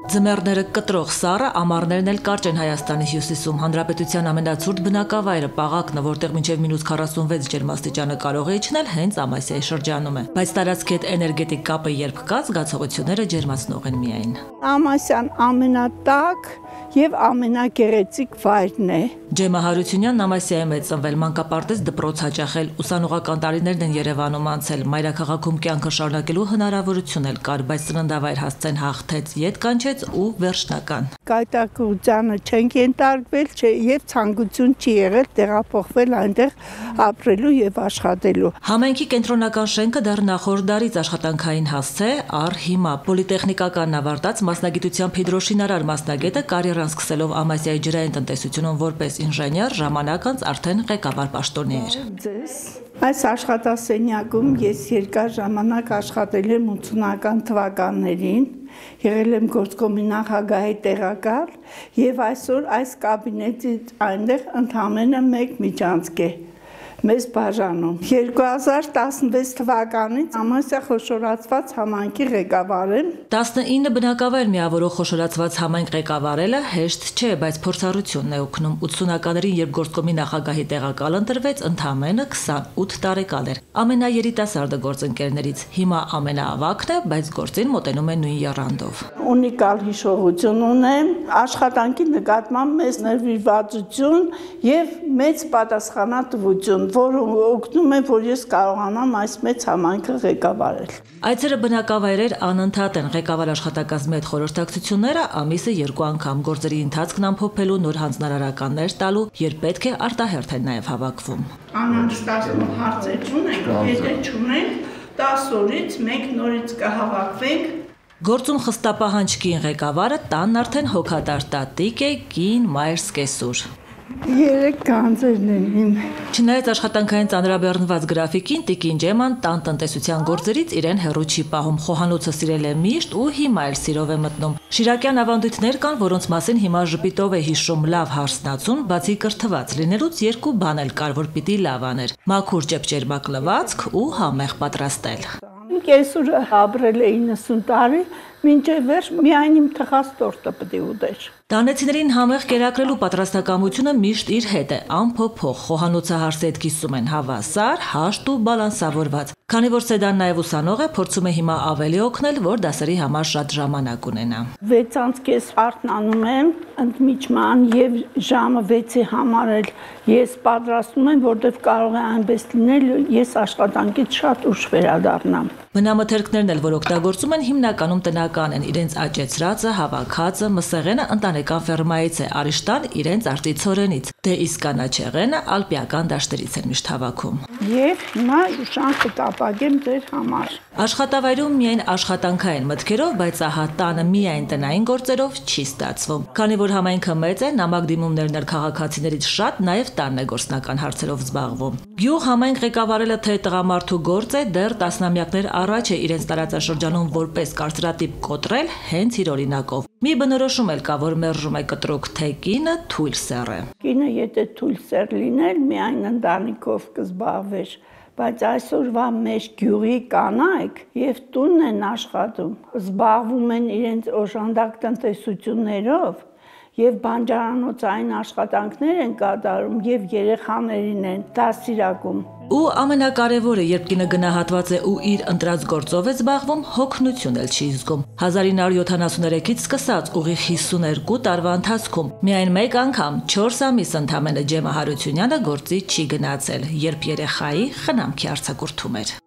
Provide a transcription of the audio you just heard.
Ձմեռները կտրող սառը, ամառներն էլ կարճ են Հայաստանի հյուսիսում։ Հանրապետության ամենացուրտ բնակավայրը Պաղակն է, որտեղ մինչև -46 ջերմաստիճանը կարող է իջնել, հենց Ամասիայի շրջանում է։ Բայց տարածքի հետ էներգետիկ կապը երբ կա, զգացողությունները ջերմացնող են միայն։ Ամասյան ամենատակ եւ ամենագեղեցիկ վայրն է։ Ջեմա Հարությունյանն Ամասիայում է ծնվել, մանկապարտեզ դպրոց հաճախել, ուսանողական տարիներն են Երևանում անցել, մայրաքաղաքում կյանքը շարունակելու հնարավորություն էլ կար, բայց ծննդավայր հասցեն հաղթեց, ետ կանչեց ու վերջնական։ Կայտակղությանը չենք ենթարկվել, եւ ցանկություն չի եղել տեղափոխվել այնտեղ ապրելու եւ աշխատելու։ Համայնքի կենտրոնական շենքը դեռ նախորդ դարից աշխատանքային հասցե, առ հիմա պոլիտեխնիկականն ավարտած մասնագիտությամբ հիդրոշինարար մասնագետը կարիերան սկսելով Ամասիայի ջրային տնտեսությունում որպես ինժեներ, ժամանակ անց արդեն ղեկավար պաշտոնի էր։ Այս աշխատասենյակում ես երկար ժամանակ աշխատել եմ 80-ական թվականներին, եղել եմ գործկոմի նախագահի տեղակալ եւ այսօր այս կաբինետից այնտեղ ընդամենը մեկ միջանցք է մեզ բաժանում։ 2016 թվականից Ամասիա խոշորացված համայնքի ղեկավար եմ։ 19 բնակավայր միավորող խոշորացված համայնք ղեկավարելը հեշտ չէ, բայց փորձառությունն է օգնում։ 80-ականներին, երբ գործկոմի նախագահի տեղակալ ընտրվեց, ընդամենը 28 տարեկան էր։ Ամենաերիտասարդը գործընկերներից, հիմա ամենաավագն է, բայց գործին մոտենում է նույն եռանդով։ Ունիկալ հիշողություն ունեմ, աշխատանքի նկատմամբ մեծ ներվիրվածություն եւ մեծ պատասխանատվություն, որը օգնում է, որ ես կարողանամ այս մեծ համայնքը ղեկավարել։ Այցերը բնակավայրեր անընդհատ են, ղեկավար աշխատակազմի հետ խորհրդակցությունները ամիսը 2 անգամ, գործերի ընթացքն ամփոփելու, նոր հանձնարարականներ տալու, երբ պետք է արտահերթ են նաև հավաքվում։ Անհանգստացնող հարցեր չունենք, եթե չունենք 10 օրից մենք նորից կհավաքվենք։ Գործում խստապահանջ կին ղեկավարը տանն արդեն հոգատար տատիկ է, կին մայր սկեսուր։ 3 գանձերն են իմ։ Չնայած աշխատանքային ծանրաբեռնված գրաֆիկին, տիկին Ջեման տան տնտեսության գործերից իրեն հեռու չի պահում, խոհանոցը սիրել է միշտ ու հիմա էլ սիրով է մտնում։ Շիրակյան ավանդույթներ կան, որոնց մասին հիմա ժպիտով է հիշում լավ հարսնացուն, բացի կրթված լինելուց 2 բան էլ կար, որ պիտի լավ աներ՝ մաքուր ճեպճերմակ լվացք ու համեղ պատրաստել։ Կեսուրը ապրել է 90 տարի, մինչև վերջ միայն իմ թխած տորտը պետք է ուտեր։ Տանեցիներին համեղ կերակրելու պատրաստակամությունը միշտ իր հետ է, անփոփոխ, խոհանոցահարսի հետ կիսում են հավասար, հաշտ ու բալանսավորված։ Քանի որ Սեդան նաև ուսանող է, փորձում է հիմա ավելի օգնել, որ դասերի համար շատ ժամանակ ունենա։ 6:30 արթնանում եմ, ընդմիջման եւ ժամը 6-ի համար էլ ես պատրաստում եմ, որտեղ կարող է այնպես լինել, ես աշխատանքից շատ ուշ վերադառնամ։ Բնամթերքներն էլ, որ օգտագործում են, հիմնականում տնական են, իրենց աճեցրածը, հավաքածը, մսեղենը ընտանեկան ֆերմայից է, արիշտան իրենց արտիցորենից, դե իսկ կանաչեղենը ալպիական դաշտերից են միշտ հավաքում։ Եվ հիմա շանսը կապագեմ ձեր համար։ Աշխատավայրում միայն աշխատանքային մտքերով, բայց ահա տանը միայն տնային գործերով չի ստացվում։ Քանի որ համայնքը մեծ է, նամակ դիմումներն էլ քաղաքացիներից շատ նաև տանն է գործնական հարցերով զբաղվում։ Գյուղ համայնք ղեկավարելը թե տղամարդու գործ է, դեռ տասնամյակներ առաջ է իրենց տարածաշրջանում որպես կարծրատիպ կոտրել հենց իր օրինակով։ Մի բնորոշում էլ կա, որ մերժում է կտրուկ, թե կինը թույլ սեռ է։ Կինը եթե թույլ սեռ լիներ, միայն ընտանիքով կզբաղվեր, բայց այսօրվա մեր գյուղի կանայք եւ տունն են աշխատում, զբաղվում են իրենց օժանդակ տնտեսություններով եւ բանջարանոցային աշխատանքներ են կատարում եւ երեխաներին են դաստիարակում։ Ու ամենակարևորը, երբ կինը գնահատված է ու իր ընտրած գործով է զբաղվում, հոգնություն էլ չի զգում։ 1973-ից սկսած ուղիղ 52 տարվա ընթացքում միայն մեկ անգամ 4 ամիս ընդամենը Ջեմա Հարությունյանը գործի չի գնացել, երբ երեխայի խնամքի արձակուրդում էր։